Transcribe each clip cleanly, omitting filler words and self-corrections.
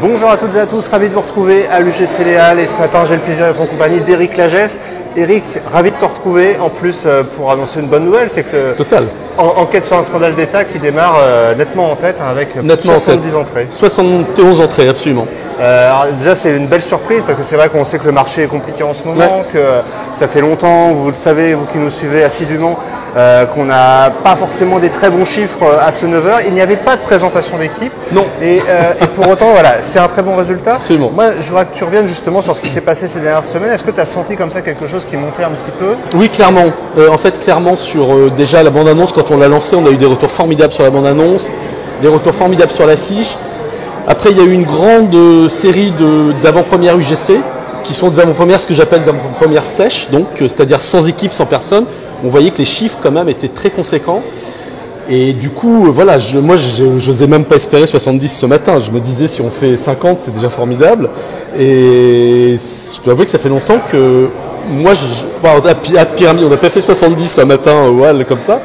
Bonjour à toutes et à tous, ravi de vous retrouver à l'UGC Léal et ce matin j'ai le plaisir d'être en compagnie d'Éric Lagesse. Éric, ravi de te retrouver en plus pour annoncer une bonne nouvelle, c'est que Total. Enquête sur un scandale d'État qui démarre nettement en tête avec Nettement 70 entrées. 71 entrées, absolument. Alors déjà c'est une belle surprise parce que c'est vrai qu'on sait que le marché est compliqué en ce moment, que ça fait longtemps, vous le savez, vous qui nous suivez assidûment, qu'on n'a pas forcément des très bons chiffres à ce 9h. Il n'y avait pas de présentation d'équipe. Non. Et pour autant, voilà, c'est un très bon résultat. Absolument. Moi, je voudrais que tu reviennes justement sur ce qui s'est passé ces dernières semaines. Est-ce que tu as senti comme ça quelque chose qui montait un petit peu? Oui, clairement. En fait, clairement, sur déjà la bande-annonce, quand on l'a lancée, on a eu des retours formidables sur la bande-annonce, des retours formidables sur l'affiche. Après, il y a eu une grande série d'avant-premières UGC, qui sont des avant-premières, ce que j'appelle des avant-premières sèches, donc c'est-à-dire sans équipe, sans personne. On voyait que les chiffres, quand même, étaient très conséquents. Et du coup, voilà, moi, je n'osais même pas espérer 70 ce matin. Je me disais, si on fait 50, c'est déjà formidable. Et je dois avouer que ça fait longtemps que moi, à Pyramide, on n'a pas fait 70 un matin, comme ça.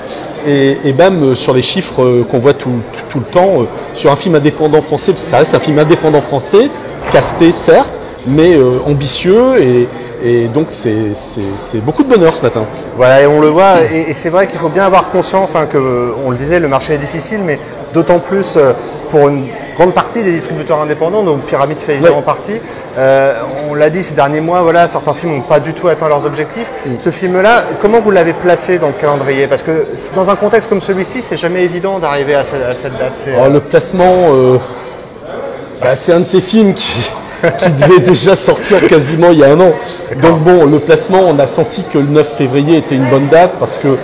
Et même sur les chiffres qu'on voit tout le temps, sur un film indépendant français, parce que ça reste un film indépendant français, casté certes, mais ambitieux, et donc c'est beaucoup de bonheur ce matin. Voilà, et on le voit, et c'est vrai qu'il faut bien avoir conscience que, on le disait, le marché est difficile, mais d'autant plus pour une grande partie des distributeurs indépendants, donc Pyramide fait évidemment partie. On l'a dit ces derniers mois, voilà, certains films n'ont pas du tout atteint leurs objectifs. Ce film-là, comment vous l'avez placé dans le calendrier? Parce que dans un contexte comme celui-ci, c'est jamais évident d'arriver à cette date. Le placement, c'est un de ces films qui devait déjà sortir quasiment il y a un an. Donc bon, le placement, on a senti que le 9 février était une bonne date parce que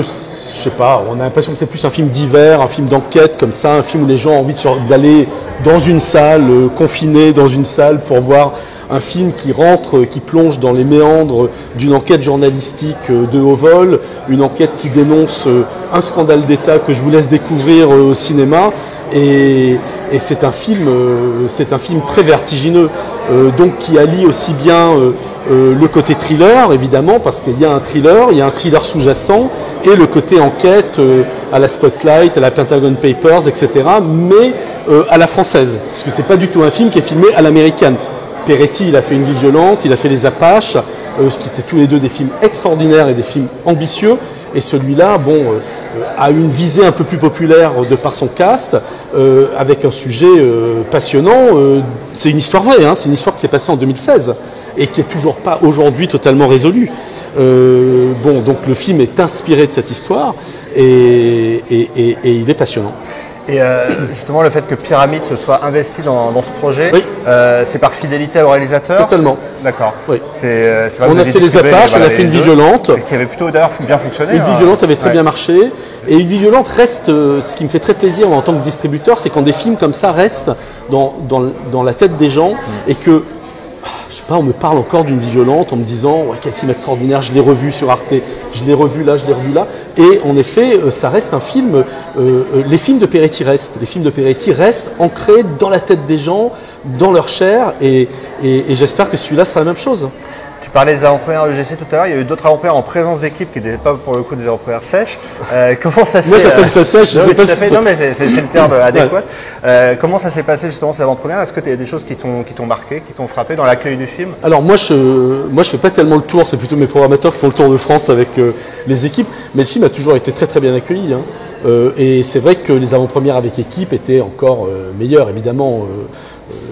je sais pas, on a l'impression que c'est plus un film d'hiver, un film d'enquête comme ça, un film où les gens ont envie d'aller dans une salle, confinés dans une salle pour voir un film qui rentre, qui plonge dans les méandres d'une enquête journalistique de haut vol, une enquête qui dénonce un scandale d'État que je vous laisse découvrir au cinéma. Et c'est un film très vertigineux, donc qui allie aussi bien le côté thriller, évidemment, parce qu'il y a un thriller sous-jacent, et le côté enquête à la Spotlight, à la Pentagon Papers, etc., mais à la française, parce que c'est pas du tout un film qui est filmé à l'américaine. Peretti, il a fait Une vie violente, il a fait Les Apaches, ce qui étaient tous les deux des films extraordinaires et des films ambitieux. Et celui-là, a une visée un peu plus populaire de par son cast, avec un sujet passionnant. C'est une histoire vraie, c'est une histoire qui s'est passée en 2016 et qui est toujours pas aujourd'hui totalement résolue. Donc le film est inspiré de cette histoire et il est passionnant. Et justement, le fait que Pyramide se soit investi dans ce projet, c'est par fidélité au réalisateur? Totalement. D'accord. Oui. On a fait Les Apaches, on a fait Une vie violente. Qui avait plutôt d'ailleurs bien fonctionné. Une vie violente avait très bien marché. Et Une vie violente reste, ce qui me fait très plaisir en tant que distributeur, c'est quand des films comme ça restent dans la tête des gens et que, je sais pas, on me parle encore d'Une vie violente en me disant quel film extraordinaire, je l'ai revu sur Arte, je l'ai revu là, je l'ai revu là. Et en effet, ça reste un film, les films de Peretti restent ancrés dans la tête des gens, dans leur chair, et j'espère que celui-là sera la même chose. Tu parlais des avant-premières UGC tout à l'heure, il y a eu d'autres avant-premières en présence d'équipe qui n'étaient pas pour le coup des avant-premières sèches. Comment ça s'est... Moi j'appelle ça sèche, je sais pas si non mais c'est le terme adéquat. Comment ça s'est passé justement ces avant-premières? Est-ce que tu as des choses qui t'ont marqué, qui t'ont frappé dans l'accueil du film? Alors moi je fais pas tellement le tour, c'est plutôt mes programmateurs qui font le tour de France avec les équipes, mais le film a toujours été très très bien accueilli. Et c'est vrai que les avant-premières avec équipe étaient encore meilleures, évidemment.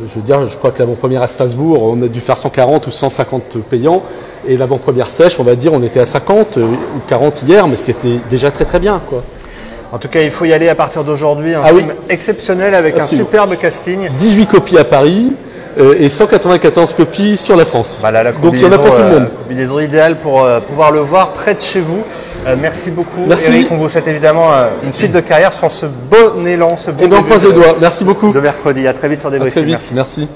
Je crois que l'avant-première à Strasbourg, on a dû faire 140 ou 150 payants. Et l'avant-première sèche, on va dire, on était à 50 ou 40 hier, mais ce qui était déjà très très bien, quoi. En tout cas, il faut y aller à partir d'aujourd'hui. Un film exceptionnel avec un superbe casting. 18 copies à Paris et 194 copies sur la France. Voilà, donc il y en a pour tout le monde. La combinaison idéale pour pouvoir le voir près de chez vous. Merci beaucoup, merci. Éric. On vous souhaite évidemment une suite de carrière sur ce bon élan, ce bon et on croise les doigts. Merci beaucoup. De mercredi. À très vite sur Débrief. Merci.